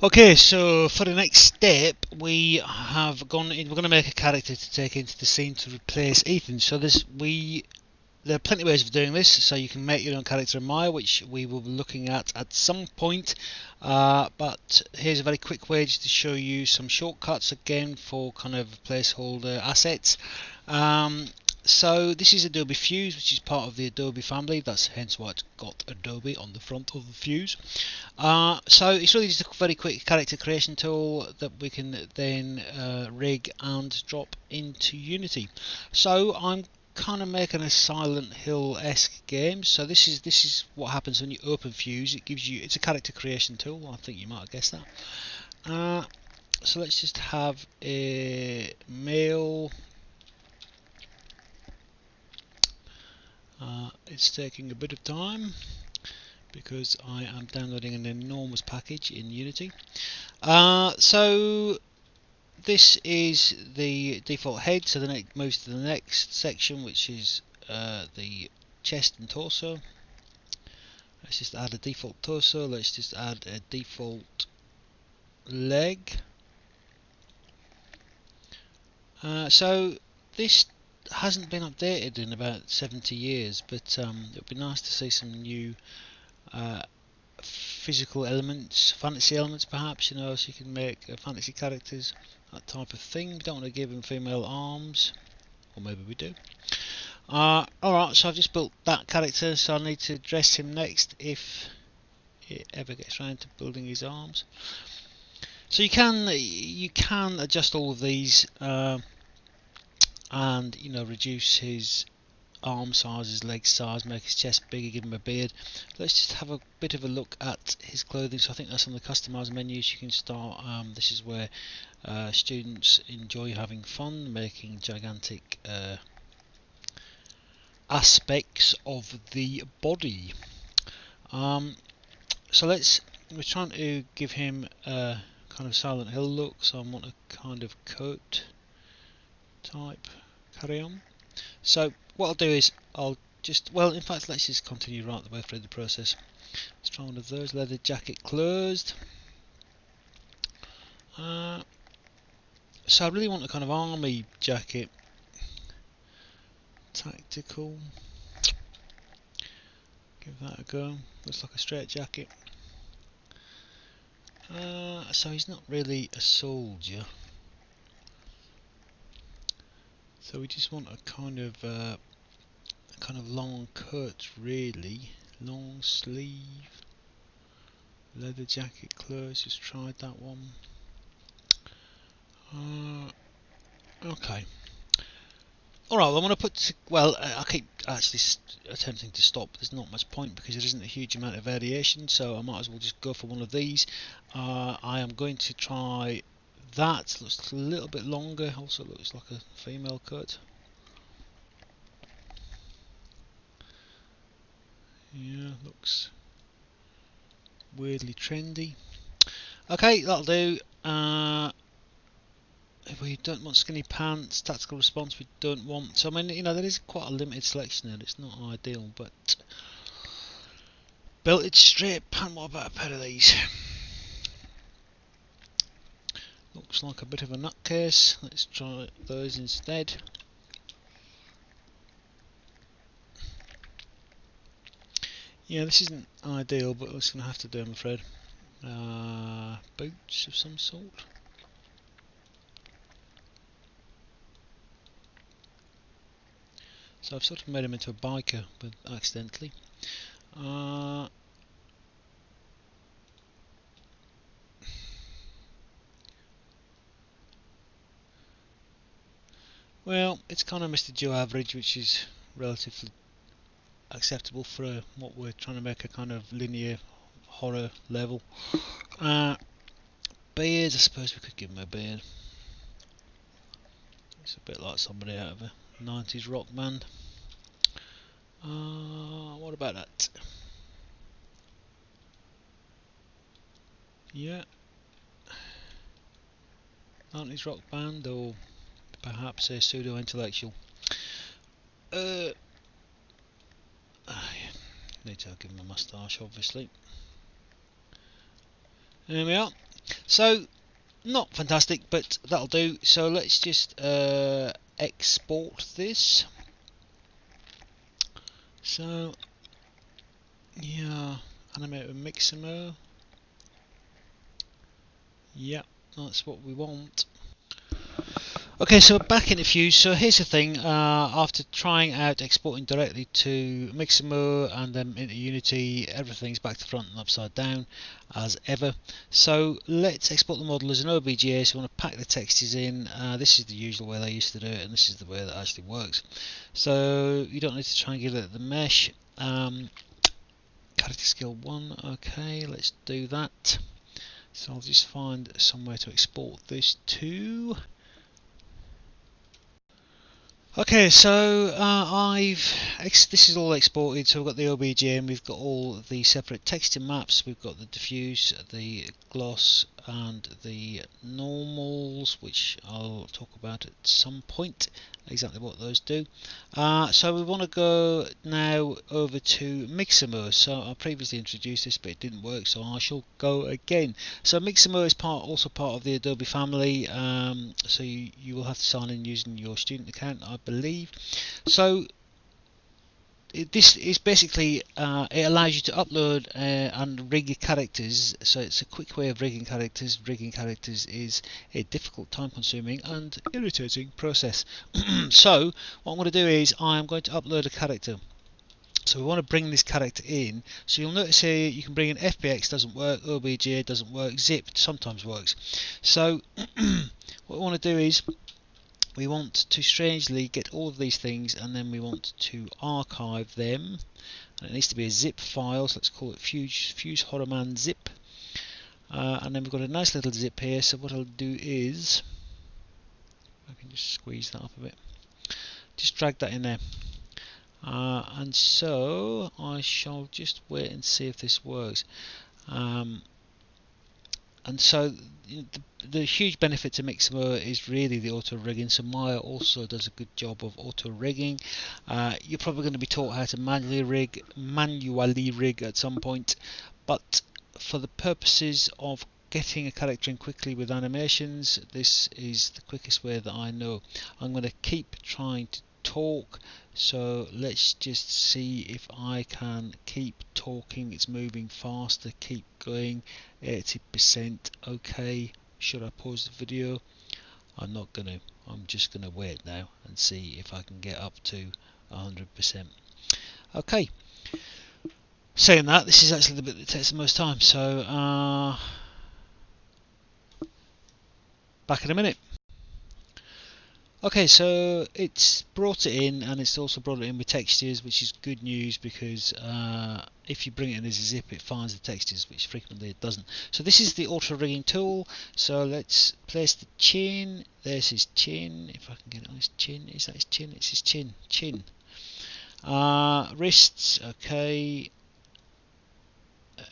Okay, so for the next step, we have gone in. We're going to make a character to take into the scene to replace Ethan. So there are plenty of ways of doing this. So you can make your own character in Maya, which we will be looking at some point. But here's a very quick way just to show you some shortcuts again for kind of placeholder assets. So this is Adobe Fuse, which is part of the Adobe family. That's hence why it's got Adobe on the front of the Fuse. So it's really just a very quick character creation tool that we can then rig and drop into Unity. So I'm kind of making a Silent Hill-esque game. So this is what happens when you open Fuse. It's a character creation tool. I think you might have guessed that. So let's just have a male. It's taking a bit of time because I am downloading an enormous package in Unity. So this is the default head, so then it moves to the next section, which is the chest and torso. Let's just add a default torso. Let's just add a default leg. So this hasn't been updated in about 70 years, but it would be nice to see some new physical elements, fantasy elements perhaps, so you can make fantasy characters, that type of thing. We don't want to give them female arms, or maybe we do. Alright, so I've just built that character, so I need to dress him next if it ever gets around to building his arms. So you can adjust all of these and reduce his arm size, his leg size, make his chest bigger, give him a beard. Let's just have a bit of a look at his clothing. So I think that's on the customize menus. You can start. This is where students enjoy having fun, making gigantic aspects of the body. So we're trying to give him a kind of Silent Hill look, so I want a kind of coat type carry on. So what I'll do is in fact let's just continue right the way through the process. Let's try one of those. Leather jacket closed. So I really want a kind of army jacket. Tactical. Give that a go. Looks like a straight jacket. So he's not really a soldier. So we just want a kind of long coat, really. Long sleeve. Leather jacket closed. Just tried that one. Okay. Alright, well, I'm going to put. Well, I keep actually attempting to stop. There's not much point because there isn't a huge amount of variation, so I might as well just go for one of these. I am going to try that. Looks a little bit longer. Also looks like a female cut. Yeah, looks weirdly trendy. Okay, that'll do. We don't want skinny pants, tactical response we don't want. So I mean, there is quite a limited selection there. It's not ideal, but belted straight pant. What about a pair of these? Looks like a bit of a nutcase. Let's try those instead. Yeah, this isn't ideal, but it's going to have to do, I'm afraid. Boots of some sort. So I've sort of made him into a biker, but accidentally. Well, it's kind of Mr. Joe Average, which is relatively acceptable for what we're trying to make a kind of linear horror level. Beard, I suppose we could give him a beard. It's a bit like somebody out of a 90s rock band. What about that? Yeah. 90s rock band, or perhaps a pseudo-intellectual. Need to give him a moustache, obviously. There we are. So not fantastic, but that'll do. So let's just export this. So yeah, animate with Mixamo. Yeah, that's what we want. Okay, so back into Fuse. So here's the thing, after trying out exporting directly to Mixamo and then into Unity, everything's back to front and upside down as ever. So let's export the model as an OBJ. So we want to pack the textures in. This is the usual way they used to do it, and this is the way that actually works. So you don't need to try and give it the mesh. Character skill 1, okay, let's do that. So I'll just find somewhere to export this to. Okay, so this is all exported. So we've got the OBJ and we've got all the separate texture maps. We've got the diffuse, the gloss, and the normals, which I'll talk about at some point. Exactly what those do. So we want to go now over to Mixamo. So I previously introduced this, but it didn't work, so I shall go again. So Mixamo is also part of the Adobe family. So you will have to sign in using your student account, I believe. So this is basically it allows you to upload and rig your characters. So it's a quick way of rigging characters. Rigging characters is a difficult, time-consuming and irritating process. So what I'm going to do is I'm going to upload a character. So we want to bring this character in. So you'll notice here you can bring in FBX, doesn't work, OBJ doesn't work, Zip sometimes works. So what we want to do is we want to strangely get all of these things, and then we want to archive them, and it needs to be a zip file, so let's call it Fuse Horrorman zip, and then we've got a nice little zip here. So what I'll do is I can just squeeze that up a bit, just drag that in there, and so I shall just wait and see if this works. And so the huge benefit to Mixamo is really the auto rigging. So Maya also does a good job of auto rigging. You're probably going to be taught how to manually rig at some point, but for the purposes of getting a character in quickly with animations, this is the quickest way that I know. I'm going to keep trying to talk, so let's just see if I can keep talking. It's moving faster, keep going. 80%. okay, should I pause the video? I'm not gonna. I'm just gonna wait now and see if I can get up to 100%. Okay, saying that, this is actually the bit that takes the most time, so back in a minute. Okay, so it's brought it in, and it's also brought it in with textures, which is good news, because if you bring it in as a zip, it finds the textures, which frequently it doesn't. So this is the auto rigging tool. So let's place the chin. There's his chin. If I can get it on his chin, is that his chin? It's his chin. Chin. Wrists. Okay.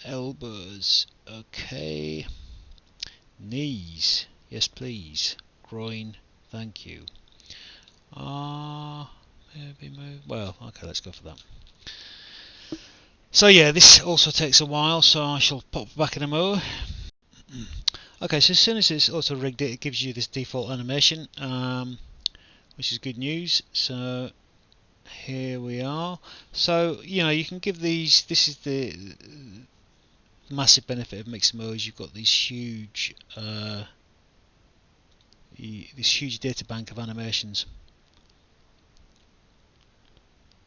Elbows. Okay. Knees. Yes, please. Groin. Thank you. Maybe move. Well, okay, let's go for that. So yeah, this also takes a while, so I shall pop back in a mo. Okay, so as soon as it's auto rigged it gives you this default animation, which is good news. So here we are. So you can give these. This is the massive benefit of Mixamo, is you've got these huge this huge data bank of animations.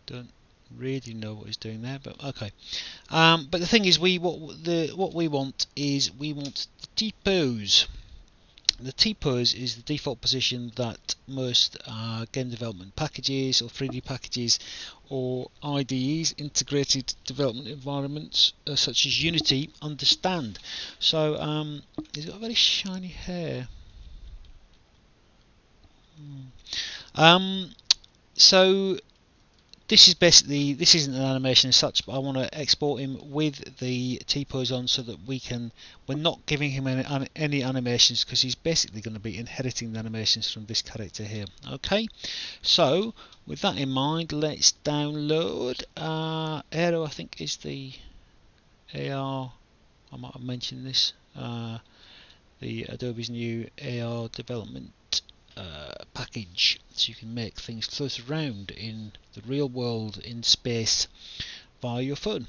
Don't really know what he's doing there, but okay. But the thing is, what we want is we want the T-pose. The T-pose is the default position that most game development packages or 3D packages or IDEs, integrated development environments such as Unity, understand. So he's got very shiny hair. So this isn't an animation as such, but I want to export him with the T-pose on, so that we're not giving him any animations, because he's basically going to be inheriting the animations from this character here. Okay, so with that in mind, let's download Aero. I think is the AR. I might have mentioned this. the Adobe's new AR development package, so you can make things float around in the real world in space via your phone.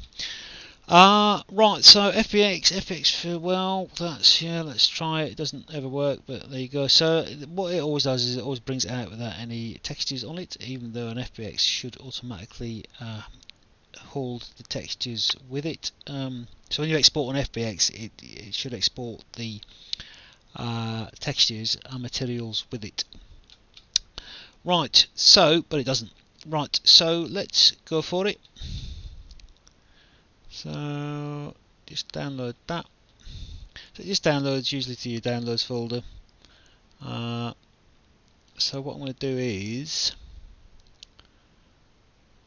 Right, so FX, well, that's, yeah, let's try it. It doesn't ever work, but there you go. So what it always does is it always brings it out without any textures on it, even though an FBX should automatically hold the textures with it. So when you export an FBX, it should export the textures and materials with it. Right, so, but it doesn't. Right, so let's go for it. So just download that. So it just downloads usually to your downloads folder. So what I'm going to do is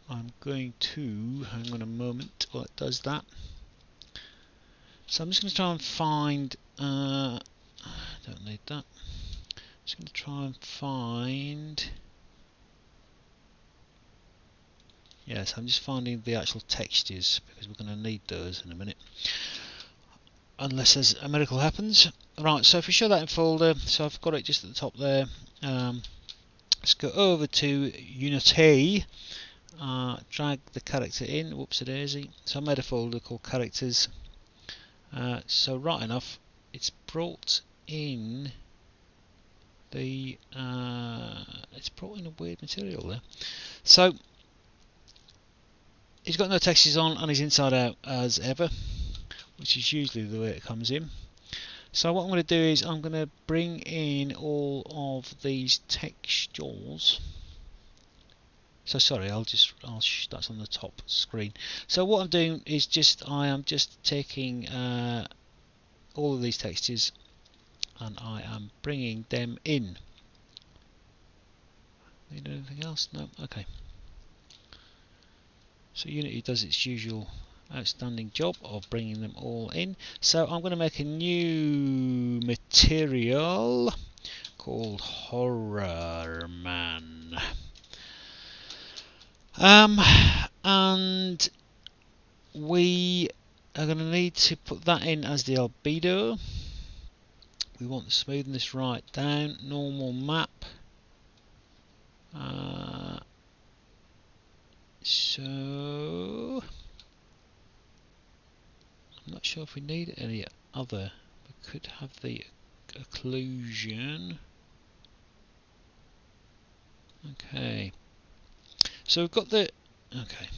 I'm going to hang on a moment while it does that. So I'm just going to try and find. Don't need that. I'm just going to try and find. Yes, I'm just finding the actual textures because we're going to need those in a minute. Unless there's a miracle happens. Right, so if we show that in folder, so I've got it just at the top there. Let's go over to Unity, drag the character in, whoopsie daisy. So I made a folder called characters. So right enough, it's brought in the it's brought in a weird material there. So he's got no textures on and he's inside out as ever, which is usually the way it comes in. So what I'm going to do is I'm going to bring in all of these textures. So sorry, that's on the top screen. So what I'm doing is I am just taking all of these textures and I am bringing them in. Need anything else? No? Okay. So Unity does its usual outstanding job of bringing them all in. So I'm going to make a new material called Horror Man. And we are going to need to put that in as the albedo. We want the smoothness right down, normal map. So I'm not sure if we need any other. We could have the occlusion. Okay. So we've got the okay.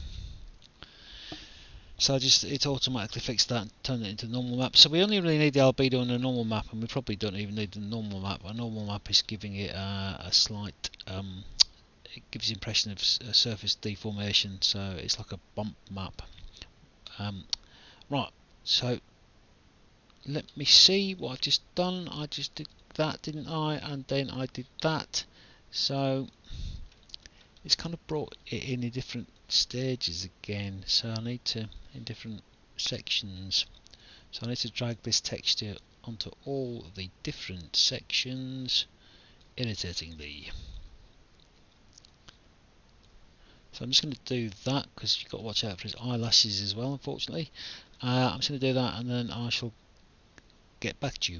So it automatically fixed that and turned it into normal map. So we only really need the albedo on a normal map, and we probably don't even need the normal map. A normal map is giving it a slight it gives the impression of surface deformation, so it's like a bump map. Right, so let me see what I've just done. I just did that, didn't I? And then I did that. So it's kind of brought it in different stages again. So I need to, in different sections. So I need to drag this texture onto all the different sections, irritatingly. So I'm just going to do that because you've got to watch out for his eyelashes as well, unfortunately. I'm just going to do that and then I shall get back to you.